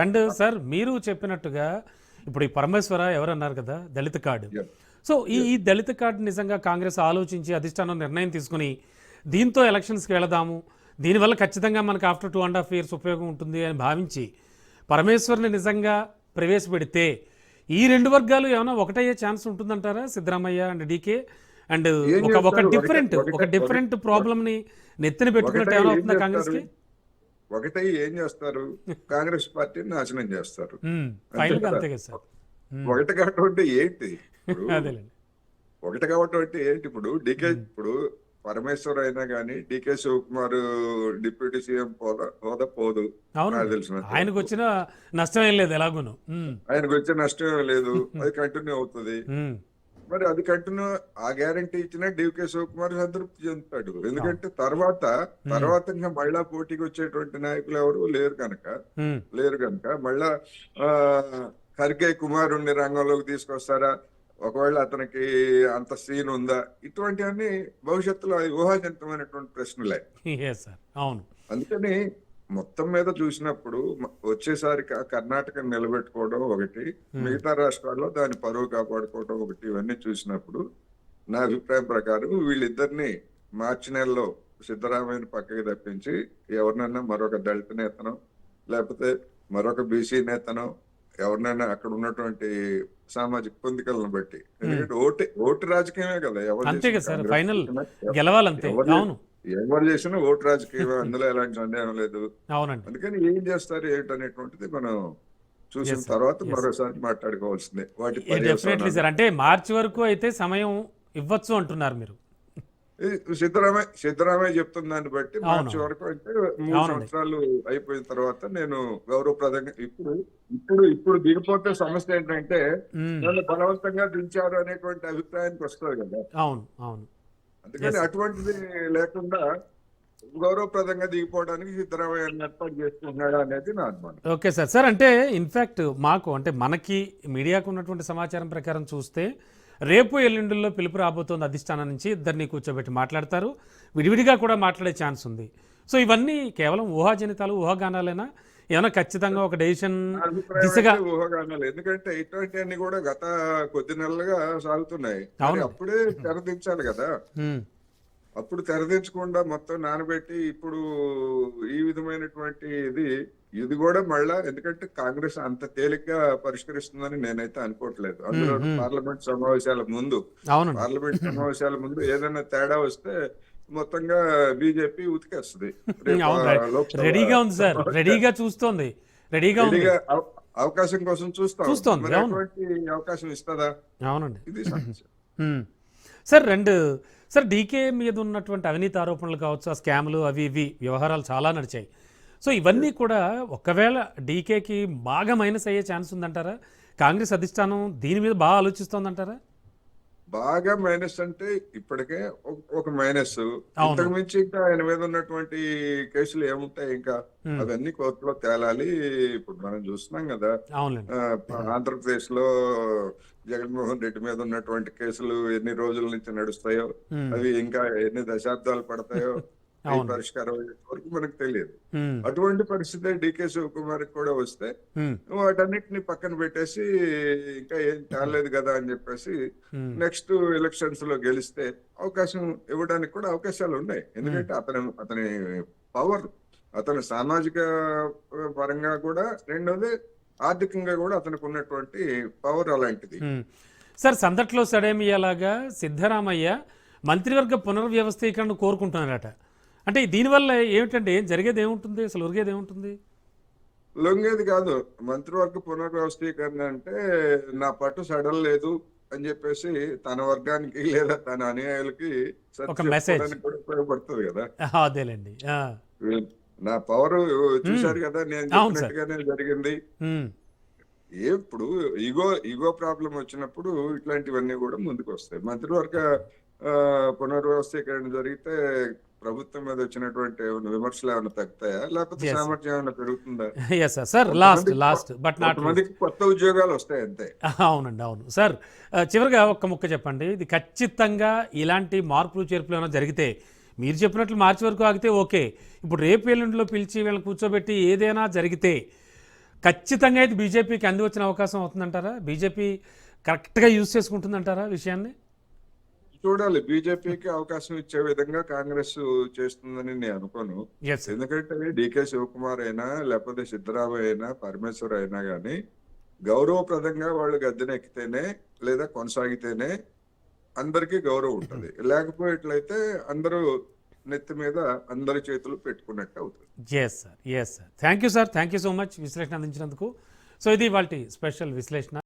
And sir మీరు చెప్పినట్టుగా ఇప్పుడు ఈ పరమేశ్వర ఎవరు అన్నారు కదా దళిత కార్డు. సో ఈ దళిత కార్డు నిజంగా కాంగ్రెస్ ఆలోచించి అధిష్టానం నిర్ణయం తీసుకుని దీంతో ఎలక్షన్స్కి వెళదాము, దీనివల్ల ఖచ్చితంగా మనకు ఆఫ్టర్ 2.5 years ఉపయోగం ఉంటుంది అని భావించి పరమేశ్వర్ని నిజంగా ప్రవేశపెడితే ఈ రెండు వర్గాలు ఏమైనా ఒకటయ్యే ఛాన్స్ ఉంటుందంటారా? సిద్ధరామయ్య అండ్ డీకే అండ్ ఒక డిఫరెంట్ ప్రాబ్లమ్ని నెత్తిన పెట్టుకున్నట్టు ఏమైనా అవుతుందా కాంగ్రెస్కి? ఒకటే ఏం చేస్తారు, కాంగ్రెస్ పార్టీని నాశనం చేస్తారు. అంతే కదా సార్. ఒకటి కాబట్టి ఏంటి ఒకటి కాబట్టి ఏంటి ఇప్పుడు డీకే ఇప్పుడు పరమేశ్వర్ అయినా గానీ డీకే శివకుమార్ డిప్యూటీ సీఎం హోదా పోదు. తెలిసిన ఆయనకు వచ్చిన నష్టం ఏం లేదు, ఎలాగోను ఆయనకు వచ్చే నష్టం ఏం లేదు, అది కంటిన్యూ అవుతుంది. మరి అది కంటిన్యూ ఆ గ్యారంటీ ఇచ్చిన డికే శివకుమార్ సంతృప్తి చెందుతాడు. ఎందుకంటే తర్వాత ఇంకా మళ్ళా పోటీకి వచ్చేటువంటి నాయకులు ఎవరు లేరు కనుక మళ్ళా ఖర్గే కుమారుణ్ణి రంగంలోకి తీసుకొస్తారా, ఒకవేళ అతనికి అంత సీన్ ఉందా, ఇటువంటివన్నీ భవిష్యత్తులో ఊహాజనితమైనటువంటి ప్రశ్నలే. అవును. అందుకని మొత్తం మీద చూసినప్పుడు వచ్చేసారి కర్ణాటక నిలబెట్టుకోవడం ఒకటి, మిగతా రాష్ట్రాల్లో దాని పరువు కాపాడుకోవడం ఒకటి, ఇవన్నీ చూసినప్పుడు నా అభిప్రాయం ప్రకారం వీళ్ళిద్దరిని మార్చి నెలలో సిద్ధరామయ్యని పక్కకి తప్పించి ఎవరినైనా మరొక దళిత నేతనో లేకపోతే మరొక బీసీ నేతనో ఎవరినైనా అక్కడ ఉన్నటువంటి సామాజిక పొందికలను బట్టి, ఎందుకంటే ఓటు రాజకీయమే కదా, ఎవరు చేసినా ఓటు రాజకీయం, అందులో ఎలాంటి సందేహం లేదు. అందుకని ఏం చేస్తారు ఏంటనేటువంటిది మనం చూసిన తర్వాత మరోసారి మాట్లాడుకోవాల్సిందే. వాటి అంటే మార్చి వరకు అయితే సమయం ఇవ్వచ్చు అంటున్నారు మీరు. సిద్ధరామయ్య చెప్తున్న దాన్ని బట్టి మార్చి వరకు అంటే 3 సంవత్సరాలు అయిపోయిన తర్వాత నేను గౌరవప్రదంగా ఇప్పుడు దిగిపోతే సమస్య ఏంటంటే నన్ను బలవంతంగా దించారు అనేటువంటి అభిప్రాయానికి వస్తుంది కదా. అందుకని అటువంటిది లేకుండా గౌరవప్రదంగా దిగిపోవడానికి సిద్ధరామయ్య ఏర్పాటు చేసుకుంటున్నాడు అనేది నా అనుమానం. Okay sir. అంటే ఇన్ఫాక్ట్ మనకి మీడియాకు ఉన్నటువంటి సమాచారం ప్రకారం చూస్తే రేపు ఎల్లుండిలో పిలుపు రాబోతోంది అధిష్టానం నుంచి. ఇద్దరిని కూర్చోబెట్టి మాట్లాడతారు, విడివిడిగా కూడా మాట్లాడే ఛాన్స్ ఉంది. సో ఇవన్నీ కేవలం ఊహాజనితాలు, ఊహాగానాలేనా? ఏమైనా ఖచ్చితంగా ఒక డెసిషన్ దిశగా? ఊహాగానాలు, ఎందుకంటే ఇటువంటివన్నీ కూడా గత కొద్ది నెలలుగా సాగుతున్నాయి. అప్పుడే తెరదించాలి కదా, అప్పుడు తెరదించకుండా మొత్తం నానబెట్టి ఇప్పుడు ఈ విధమైనటువంటి ఇది కూడా మళ్ళా, ఎందుకంటే కాంగ్రెస్ అంత తేలిగ్గా పరిష్కరిస్తుందని నేనైతే అనుకోవట్లేదు. అందులో పార్లమెంట్ సమావేశాల ముందు ఏదైనా తేడా వస్తే మొత్తంగా బీజేపీ ఉతికేస్తుంది. రెడీగా ఉంది సార్, రెడీగా చూస్తోంది, రెడీగా అవకాశం కోసం చూస్తాం. అవకాశం ఇస్తుందా? అవునండి, ఇది సార్ డీకే మీద ఉన్నటువంటి అవినీతి ఆరోపణలు కావచ్చు, ఆ స్కామ్లు అవి ఇవి వ్యవహారాలు చాలా నడిచాయి. సో ఇవన్నీ కూడా ఒకవేళ డీకేకి బాగా మైనస్ అయ్యే ఛాన్స్ ఉందంటారా? కాంగ్రెస్ అధిష్టానం దీని మీద బాగా ఆలోచిస్తోందంటారా? బాగా మైనస్ అంటే ఇప్పటికే ఒక మైనస్, ఇంతకు మించి ఇంకా ఆయన మీద ఉన్నటువంటి కేసులు ఏముంటాయి, ఇంకా అవన్నీ కోర్టులో తేలాలి. ఇప్పుడు మనం చూస్తున్నాం కదా, ఆంధ్రప్రదేశ్ లో జగన్మోహన్ రెడ్డి మీద ఉన్నటువంటి కేసులు ఎన్ని రోజుల నుంచి నడుస్తాయో, అవి ఇంకా ఎన్ని దశాబ్దాలు పడతాయో పరిష్కారం వరకు మనకు తెలియదు. అటువంటి పరిస్థితి డీకే శివకుమార్ కూడా వస్తే వాటన్నిటిని పక్కన పెట్టేసి ఇంకా ఏం తేలేదు కదా అని చెప్పేసి నెక్స్ట్ ఎలక్షన్స్ లో గెలిస్తే అవకాశం ఇవ్వడానికి కూడా అవకాశాలు ఉన్నాయి. ఎందుకంటే అతని పవర్, అతని సామాజిక పరంగా కూడా, రెండోది ఆర్థికంగా కూడా అతనికి ఉన్నటువంటి పవర్ అలాంటిది. సార్ సందట్లో సడేమియాలాగా సిద్ధరామయ్య మంత్రివర్గ పునర్వ్యవస్థీకరణ కోరుకుంటున్నారట. అంటే దీనివల్ల ఏమిటంటే ఏం జరిగేది ఏముంటుంది, అసలు ఒరిగేది ఏముంటుంది? లొంగేది కాదు. మంత్రివర్గ పునర్వ్యవస్థీకరణ అంటే నా పట్టు సడల్ లేదు అని చెప్పేసి తన వర్గానికి లేదా తన అనుయాయులకి ఉపయోగపడుతుంది కదా. అదేలేండి, నా పవర్ చూశారు కదా, నేను చెప్పినట్టుగానే జరిగింది. ఇప్పుడు ఈగో ప్రాబ్లం వచ్చినప్పుడు ఇట్లాంటివన్నీ కూడా ముందుకు వస్తాయి. మంత్రివర్గ పునర్వ్యవస్థీకరణ జరిగితే ప్రభుత్వం మీద వచ్చినటువంటి విమర్శలు ఏమైనా తగ్గుతాయా, లేకపోతే సామర్థ్యం ఏమైనా పెరుగుతుందా? కొత్త ఉద్యోగాలు వస్తాయి అంతే. అవునండి, అవును సార్. చివరిగా ఒక్క ముక్క చెప్పండి, ఇది ఖచ్చితంగా ఇలాంటి మార్పులు చేర్పులు ఏమైనా జరిగితే మీరు చెప్పినట్లు మార్చి వరకు ఆగితే ఓకే, ఇప్పుడు రేపు ఎల్లుండిలో పిలిచి వీళ్ళని కూర్చోబెట్టి ఏదైనా జరిగితే ఖచ్చితంగా అయితే బీజేపీకి అంది వచ్చిన అవకాశం అవుతుందంటారా? బీజేపీ కరెక్ట్గా యూజ్ చేసుకుంటుందంటారా విషయాన్ని? చూడాలి. బీజేపీకి అవకాశం ఇచ్చే విధంగా కాంగ్రెస్ చేస్తుందని నేను అనుకోను. ఎస్. ఎందుకంటే డీకే శివకుమార్ అయినా, లేకపోతే సిద్ధరామయ్య అయినా, పరమేశ్వర్ అయినా గానీ గౌరవప్రదంగా వాళ్ళు గద్దెనెక్కితేనే లేదా కొనసాగితేనే అందరికీ గౌరవం ఉంటది. లేకపోయేట్లయితే అందరూ నెత్తి మీద అందరి చేతులు పెట్టుకున్నట్టు అవుతుంది. Yes sir, yes sir. Thank you sir, thank you so much విశ్లేషణ అందించినందుకు. సో ఇది ఇవాల్టి స్పెషల్ విశ్లేషణ.